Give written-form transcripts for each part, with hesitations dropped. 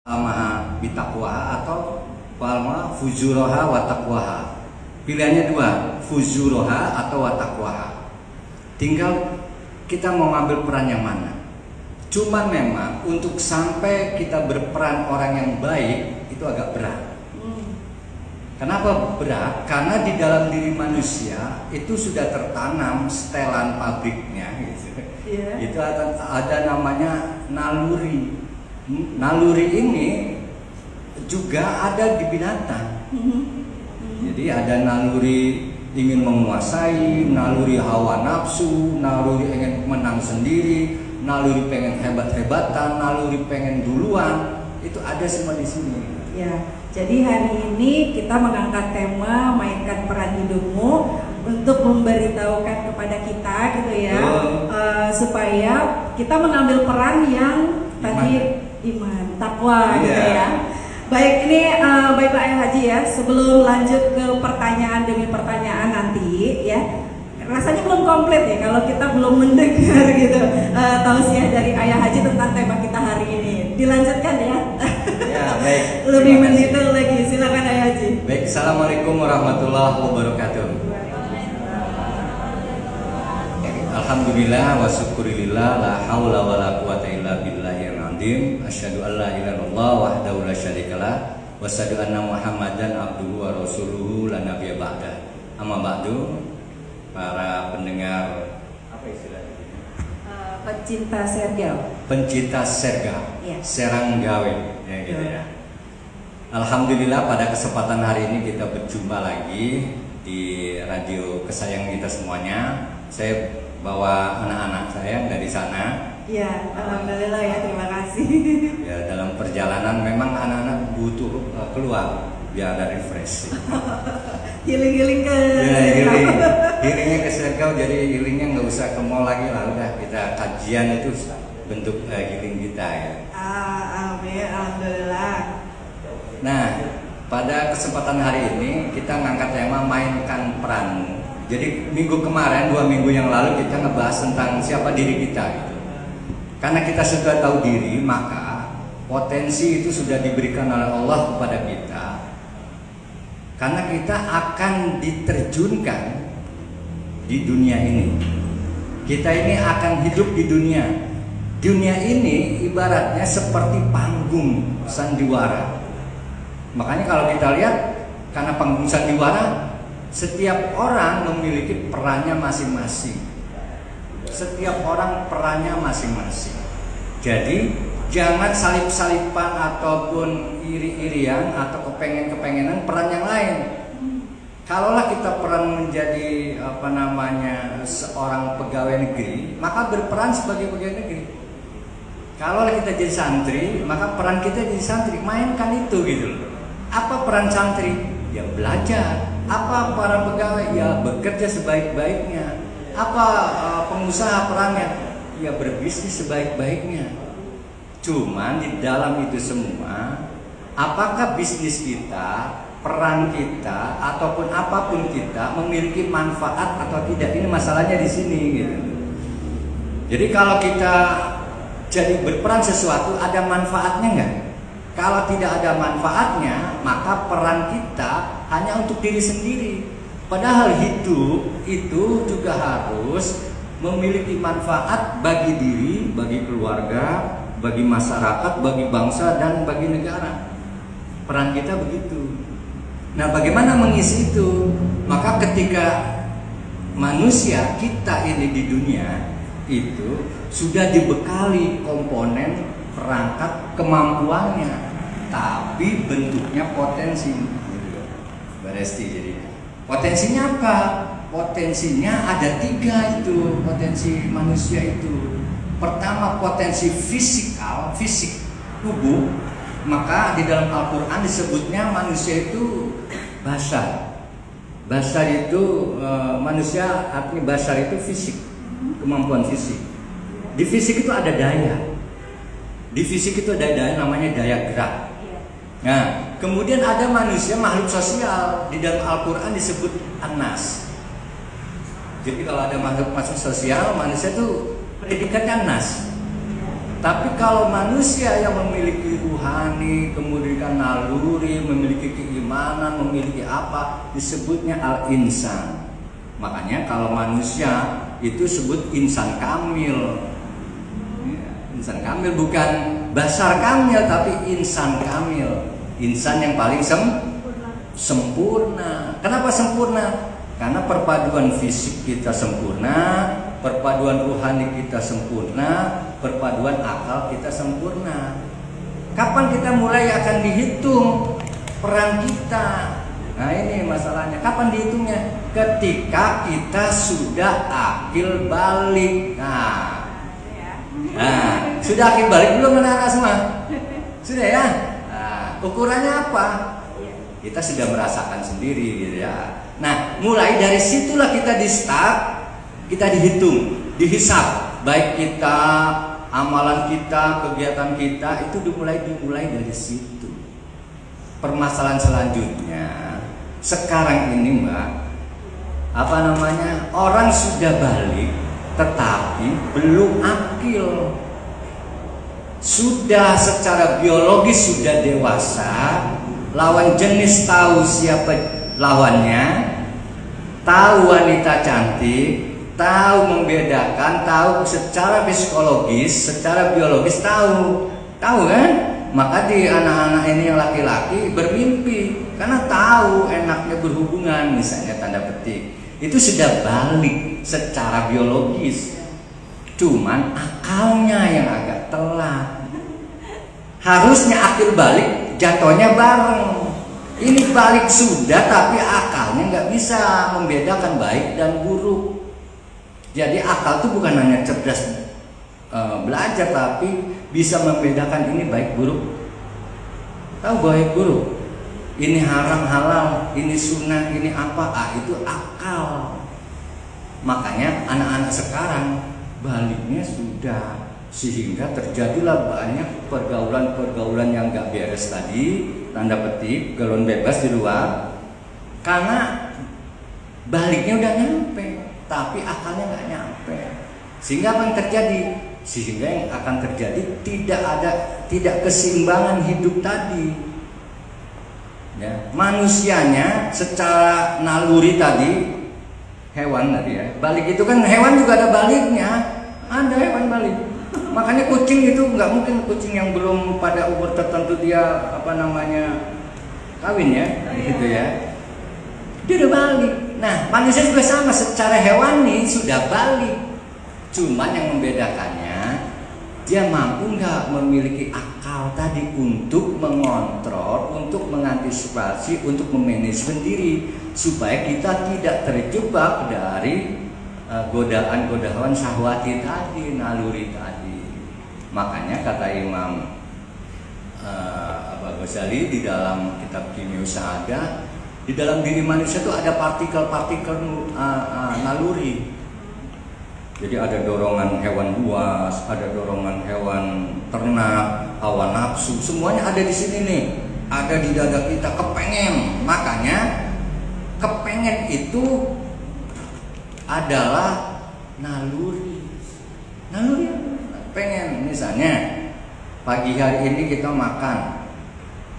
Maha bitaqwaha atau walma fujuroha wa taqwaha. Pilihannya dua, fujuroha atau wa taqwaha. Tinggal kita mau ngambil peran yang mana. Cuman memang untuk sampai kita berperan orang yang baik itu agak berat. Kenapa berat? Karena di dalam diri manusia itu sudah tertanam setelan pabriknya gitu. Yeah. Itu ada namanya naluri. Naluri ini juga ada di binatang. Jadi ada naluri ingin menguasai, naluri hawa nafsu, naluri ingin menang sendiri, naluri pengen hebat-hebatan, naluri pengen duluan. Itu ada semua di sini. Ya, jadi hari ini kita mengangkat tema mainkan peran hidupmu untuk memberitahukan kepada kita gitu ya, supaya kita mengambil peran yang tadi iman, takwa gitu ya. Baik, ini baik Pak Ayah Haji ya, sebelum lanjut ke pertanyaan demi pertanyaan nanti ya, rasanya belum komplit ya kalau kita belum mendengar gitu tausiah dari Ayah Haji tentang tema kita hari ini. Dilanjutkan ya. Ya, baik. Lebih mendetail lagi, silakan Ayah Haji. Baik, assalamualaikum warahmatullahi wabarakatuh. Alhamdulillah wa syukurillah, la haula wa la quwata illa billahil azim. Asyhadu an la ilaha illallah wahdahu la syarikalah wa asyhadu anna Muhammadan abduhu wa rasuluhu la nabiyya ba'da. Amma ba'du, para pendengar apa istilahnya? Pencinta Sergau. Pencinta Sergau. Ya. Serang gawe ya gitu ya. Alhamdulillah pada kesempatan hari ini kita berjumpa lagi di radio kesayangan kita semuanya. Saya bawa anak-anak saya dari sana. Ya, alhamdulillah ya, terima kasih. Ya, dalam perjalanan memang anak-anak butuh keluar biar ada refresh. Healing ke healingnya ke Sergau, jadi healingnya nggak usah ke mall lagi lah, udah kita kajian itu bentuk healing kita ya. Amin, alhamdulillah. Nah, pada kesempatan hari ini kita ngangkat tema mainkan peranmu. Jadi minggu kemarin, 2 minggu yang lalu kita ngebahas tentang siapa diri kita gitu. Karena kita sudah tahu diri, maka potensi itu sudah diberikan oleh Allah kepada kita. Karena kita akan diterjunkan di dunia ini. Kita ini akan hidup di dunia. Dunia ini ibaratnya seperti panggung sandiwara. Makanya kalau kita lihat, karena panggung sandiwara, setiap orang memiliki perannya masing-masing. Setiap orang perannya masing-masing. Jadi jangan salip-salipan ataupun iri-irian atau kepengen-kepengenan peran yang lain. Kalaulah kita peran menjadi seorang pegawai negeri, maka berperan sebagai pegawai negeri. Kalaulah kita jadi santri, maka peran kita jadi santri, mainkan itu gitu loh. Apa peran santri? Ya belajar. Apa para pegawai? Ya bekerja sebaik-baiknya. Apa pengusaha perannya? Ya berbisnis sebaik-baiknya. Cuman di dalam itu semua, apakah bisnis kita, peran kita, ataupun apapun kita memiliki manfaat atau tidak? Ini masalahnya di sini gitu. Jadi kalau kita jadi berperan sesuatu, ada manfaatnya nggak? Kalau tidak ada manfaatnya, maka peran kita hanya untuk diri sendiri. Padahal hidup itu juga harus memiliki manfaat bagi diri, bagi keluarga, bagi masyarakat, bagi bangsa, dan bagi negara. Peran kita begitu. Nah, bagaimana mengisi itu? Maka ketika manusia kita ini di dunia itu sudah dibekali komponen perangkat kemampuannya, tapi bentuknya potensi. Beresti jadi. Potensinya apa? Potensinya ada 3 itu, potensi manusia itu. Pertama, potensi fisikal, fisik tubuh. Maka di dalam Al-Quran disebutnya manusia itu basar. Basar itu manusia, artinya basar itu fisik, kemampuan fisik. Di fisik itu ada daya. Di fisik itu ada daya, namanya daya gerak. Nah, kemudian ada manusia makhluk sosial. Di dalam Al-Quran disebut An-Nas. Jadi kalau ada makhluk sosial, manusia itu predikat An-Nas. Tapi kalau manusia yang memiliki ruhani, kemudian naluri, memiliki keimanan, memiliki apa, disebutnya al-insan. Makanya kalau manusia itu sebut insan kamil. Insan kamil bukan basar kamil, tapi insan kamil. Insan yang paling sempurna. Kenapa sempurna? Karena perpaduan fisik kita sempurna, perpaduan rohani kita sempurna, perpaduan akal kita sempurna. Kapan kita mulai akan dihitung peran kita? Nah ini masalahnya. Kapan dihitungnya? Ketika kita sudah akil balik. Nah, sudah akil balik belum anak-anak semua? Sudah ya? Nah, ukurannya apa? Kita sudah merasakan sendiri gitu ya. Nah, mulai dari situlah kita di start, kita dihitung, dihisap. Baik kita, amalan kita, kegiatan kita itu dimulai dari situ. Permasalahan selanjutnya, sekarang ini Mbak, orang sudah balik tetapi belum akil. Sudah secara biologis sudah dewasa, lawan jenis tahu siapa lawannya, tahu wanita cantik, tahu membedakan, tahu secara psikologis, secara biologis tahu kan? Maka di anak-anak ini yang laki-laki bermimpi karena tahu enaknya berhubungan, misalnya tanda petik. Itu sudah balik secara biologis. Cuman akalnya yang agak telat. Harusnya akil balik jatuhnya bareng. Ini balik sudah tapi akalnya nggak bisa membedakan baik dan buruk. Jadi akal itu bukan hanya cerdas belajar tapi bisa membedakan ini baik buruk. Tahu baik buruk, ini haram halal, ini sunnah, ini apa, itu akal. Makanya anak-anak sekarang baliknya sudah, sehingga terjadilah banyak pergaulan-pergaulan yang gak beres tadi, tanda petik galon bebas di luar, karena baliknya udah nyampe tapi akalnya gak nyampe. Sehingga apa yang terjadi? Sehingga yang akan terjadi tidak keseimbangan hidup tadi. Ya, manusianya secara naluri tadi, hewan tadi ya. Balik itu kan hewan juga ada baliknya. Ada hewan balik. Makanya kucing itu nggak mungkin kucing yang belum pada umur tertentu dia kawin ya, gitu ya. Dia udah balik. Nah, manusia juga sama, secara hewani sudah balik. Cuman yang membedakannya, dia mampu nggak memiliki akal tadi untuk mengontrol, untuk mengantisipasi, untuk memanajemen diri supaya kita tidak terjebak dari godaan-godaan syahwati tadi, naluri tadi. Makanya kata Imam Ghazali di dalam kitab Kimia Sa'adah, di dalam diri manusia itu ada partikel-partikel naluri. Jadi ada dorongan hewan buas, ada dorongan hewan ternak, hawa nafsu, semuanya ada di sini nih. Ada di dada kita, kepengen. Makanya kepengen itu adalah naluri. Naluri pengen. Misalnya pagi hari ini kita makan.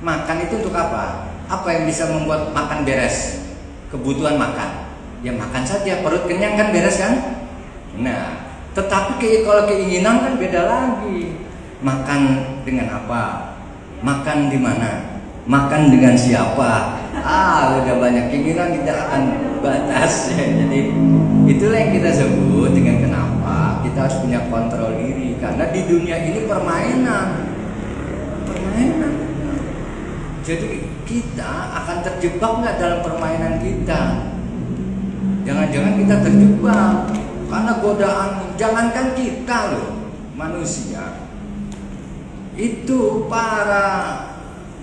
Makan itu untuk apa? Apa yang bisa membuat makan beres? Kebutuhan makan. Ya makan saja, perut kenyang kan beres kan? Nah, tetapi kalau keinginan kan beda lagi. Makan dengan apa? Makan di mana? Makan dengan siapa? Udah banyak keinginan, tidak akan batas ya. Jadi itulah yang kita sebut dengan kenapa kita harus punya kontrol diri. Karena di dunia ini permainan. Jadi kita akan terjebak nggak dalam permainan kita? Jangan-jangan kita terjebak karena godaan. Jangankan kita loh, manusia itu para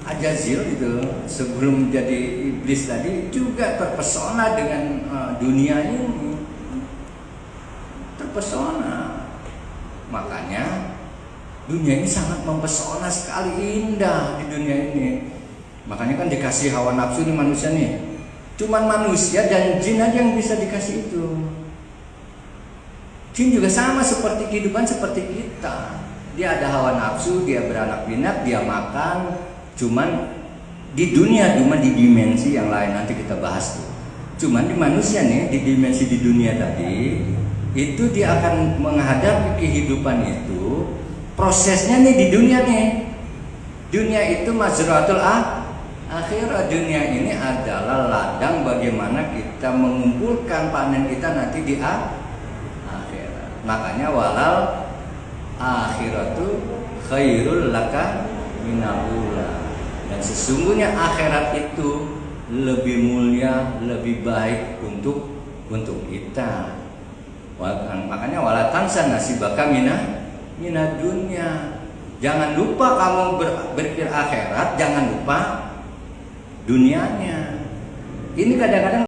Ajazil itu sebelum jadi iblis tadi juga terpesona dengan dunia ini, terpesona. Makanya dunia ini sangat mempesona sekali, indah di dunia ini. Makanya kan dikasih hawa nafsu nih manusia nih. Cuman manusia dan jin aja yang bisa dikasih itu. Jin juga sama seperti kehidupan seperti kita. dia ada hawa nafsu, dia beranak pinak, dia makan, cuman di dunia, cuma di dimensi yang lain nanti kita bahas tuh. Cuman di manusia nih, di dimensi di dunia tadi, itu dia akan menghadapi kehidupan itu, prosesnya nih di dunia nih. Dunia itu mazratul akhirat. Dunia ini adalah ladang bagaimana kita mengumpulkan panen kita nanti di akhirat. Makanya walal akhiratu khairul laka minal ula. Dan sesungguhnya akhirat itu lebih mulia, lebih baik untuk kita. Makanya wala tansa nasibaka minad dunya. Jangan lupa kamu berpikir akhirat, jangan lupa dunianya. Ini kadang-kadang